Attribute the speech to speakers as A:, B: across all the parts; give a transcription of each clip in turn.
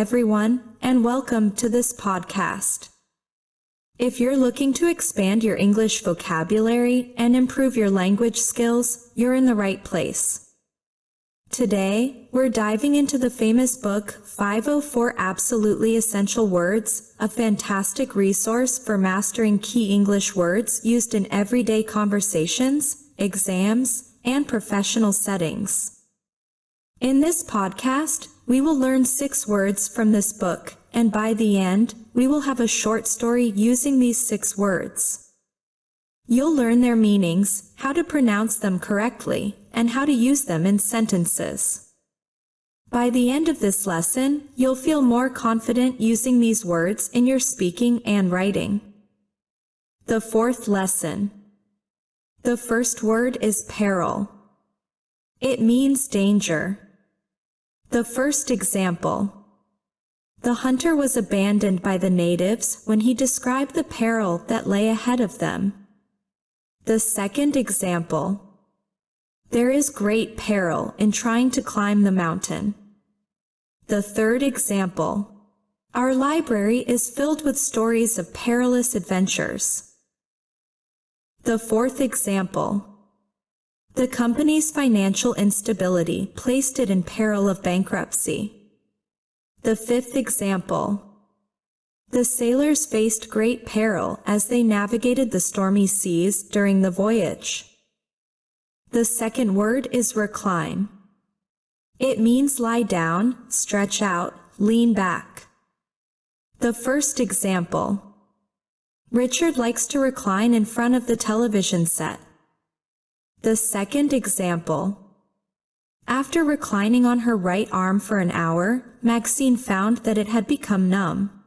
A: everyone, and welcome to this podcast. If you're looking to expand your English vocabulary and improve your language skills, you're in the right place. Today, we're diving into the famous book 504 Absolutely Essential Words, a fantastic resource for mastering key English words used in everyday conversations, exams, and professional settings. In this podcast, we will learn 6 words from this book, and by the end, we will have a short story using these 6 words. You'll learn their meanings, how to pronounce them correctly, and how to use them in sentences. By the end of this lesson, you'll feel more confident using these words in your speaking and writing. The 4th lesson. The first word is peril. It means danger. The first example. The hunter was abandoned by the natives when he described the peril that lay ahead of them. The second example. There is great peril in trying to climb the mountain. The third example. Our library is filled with stories of perilous adventures. The fourth example. The company's financial instability placed it in peril of bankruptcy. The fifth example. The sailors faced great peril as they navigated the stormy seas during the voyage. The second word is recline. It means lie down, stretch out, lean back. The first example. Richard likes to recline in front of the television set. The second example. After reclining on her right arm for an hour, Maxine found that it had become numb.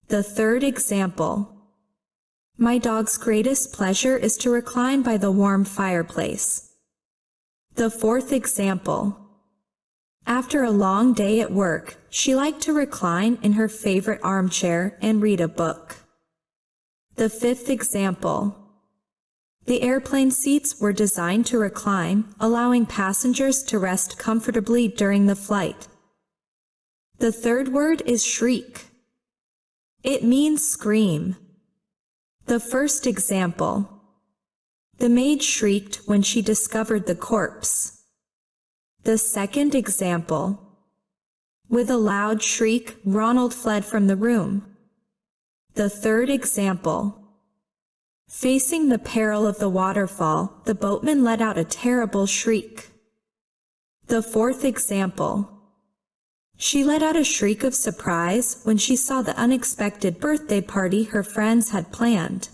A: The third example. My dog's greatest pleasure is to recline by the warm fireplace. The fourth example. After a long day at work, she liked to recline in her favorite armchair and read a book. The fifth example. The airplane seats were designed to recline, allowing passengers to rest comfortably during the flight. The third word is shriek. It means scream. The first example. The maid shrieked when she discovered the corpse. The second example. With a loud shriek, Ronald fled from the room. The third example. Facing the peril of the waterfall, the boatman let out a terrible shriek. The fourth example. She let out a shriek of surprise when she saw the unexpected birthday party her friends had planned.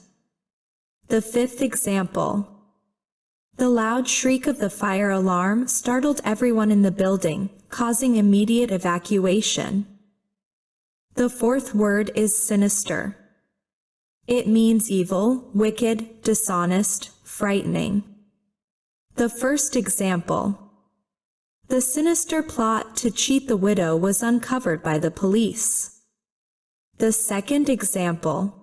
A: The fifth example. The loud shriek of the fire alarm startled everyone in the building, causing immediate evacuation. The fourth word is sinister. It means evil, wicked, dishonest, frightening. The first example. The sinister plot to cheat the widow was uncovered by the police. The second example.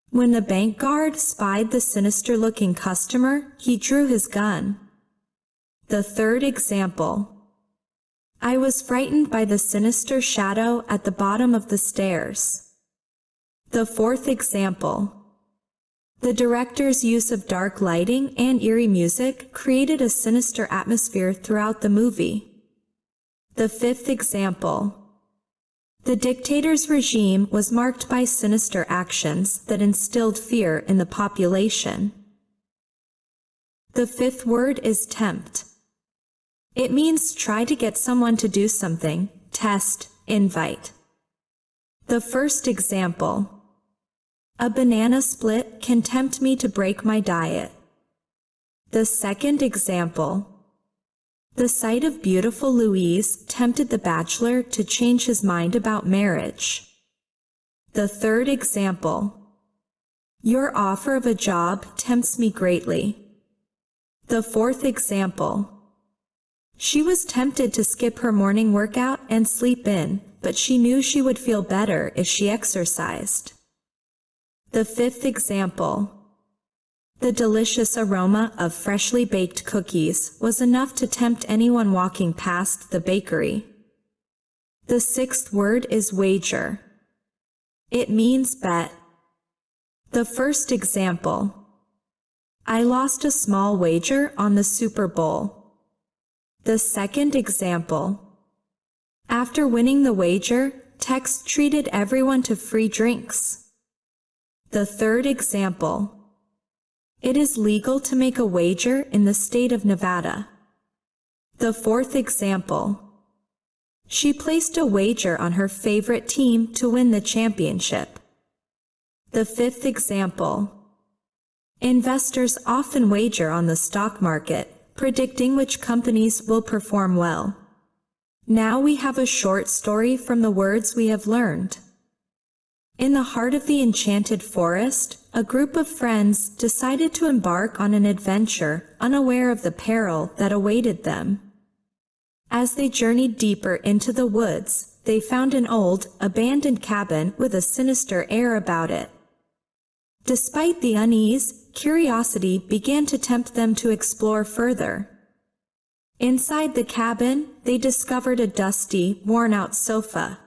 A: When the bank guard spied the sinister-looking customer, he drew his gun. The third example. I was frightened by the sinister shadow at the bottom of the stairs. The fourth example. The director's use of dark lighting and eerie music created a sinister atmosphere throughout the movie. The fifth example. The dictator's regime was marked by sinister actions that instilled fear in the population. The fifth word is tempt. It means try to get someone to do something, test, invite. The first example. A banana split can tempt me to break my diet. The second example. The sight of beautiful Louise tempted the bachelor to change his mind about marriage. The third example. Your offer of a job tempts me greatly. The fourth example. She was tempted to skip her morning workout and sleep in, but she knew she would feel better if she exercised. The fifth example. The delicious aroma of freshly baked cookies was enough to tempt anyone walking past the bakery. The sixth word is wager. It means bet. The first example. I lost a small wager on the Super Bowl. The second example. After winning the wager, Tex treated everyone to free drinks. The third example. It is legal to make a wager in the state of Nevada. The fourth example. She placed a wager on her favorite team to win the championship. The fifth example. Investors often wager on the stock market, predicting which companies will perform well. Now we have a short story from the words we have learned. In the heart of the enchanted forest, a group of friends decided to embark on an adventure, unaware of the peril that awaited them. As they journeyed deeper into the woods, they found an old, abandoned cabin with a sinister air about it. Despite the unease, curiosity began to tempt them to explore further. Inside the cabin, they discovered a dusty, worn-out sofa.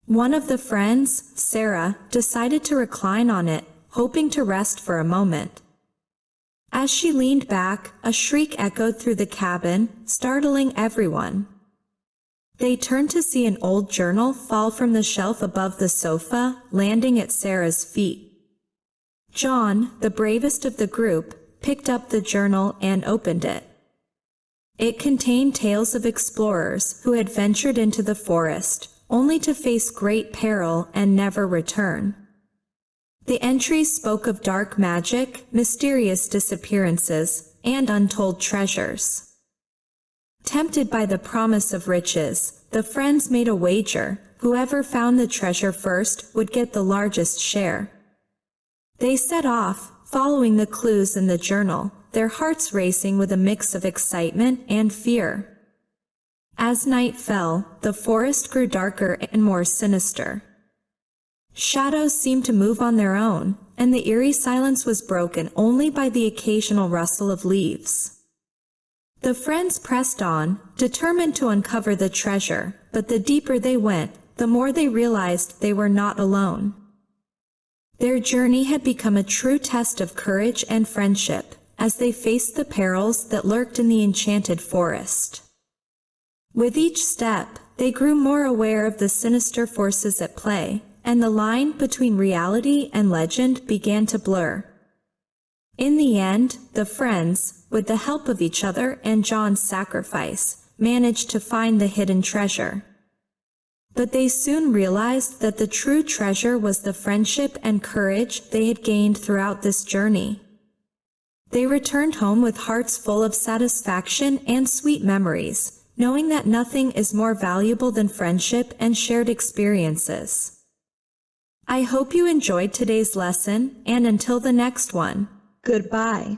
A: One of the friends, Sarah, decided to recline on it, hoping to rest for a moment. As she leaned back, a shriek echoed through the cabin, startling everyone. They turned to see an old journal fall from the shelf above the sofa, landing at Sarah's feet. John, the bravest of the group, picked up the journal and opened it. It contained tales of explorers who had ventured into the forest, only to face great peril and never return. The entries spoke of dark magic, mysterious disappearances, and untold treasures. Tempted by the promise of riches, the friends made a wager. Whoever found the treasure first would get the largest share. They set off, following the clues in the journal, their hearts racing with a mix of excitement and fear. As night fell, the forest grew darker and more sinister. Shadows seemed to move on their own, and the eerie silence was broken only by the occasional rustle of leaves. The friends pressed on, determined to uncover the treasure, but the deeper they went, the more they realized they were not alone. Their journey had become a true test of courage and friendship, as they faced the perils that lurked in the enchanted forest. With each step, they grew more aware of the sinister forces at play, and the line between reality and legend began to blur. In the end, the friends, with the help of each other and John's sacrifice, managed to find the hidden treasure. But they soon realized that the true treasure was the friendship and courage they had gained throughout this journey. They returned home with hearts full of satisfaction and sweet memories, knowing that nothing is more valuable than friendship and shared experiences. I hope you enjoyed today's lesson, and until the next one, goodbye.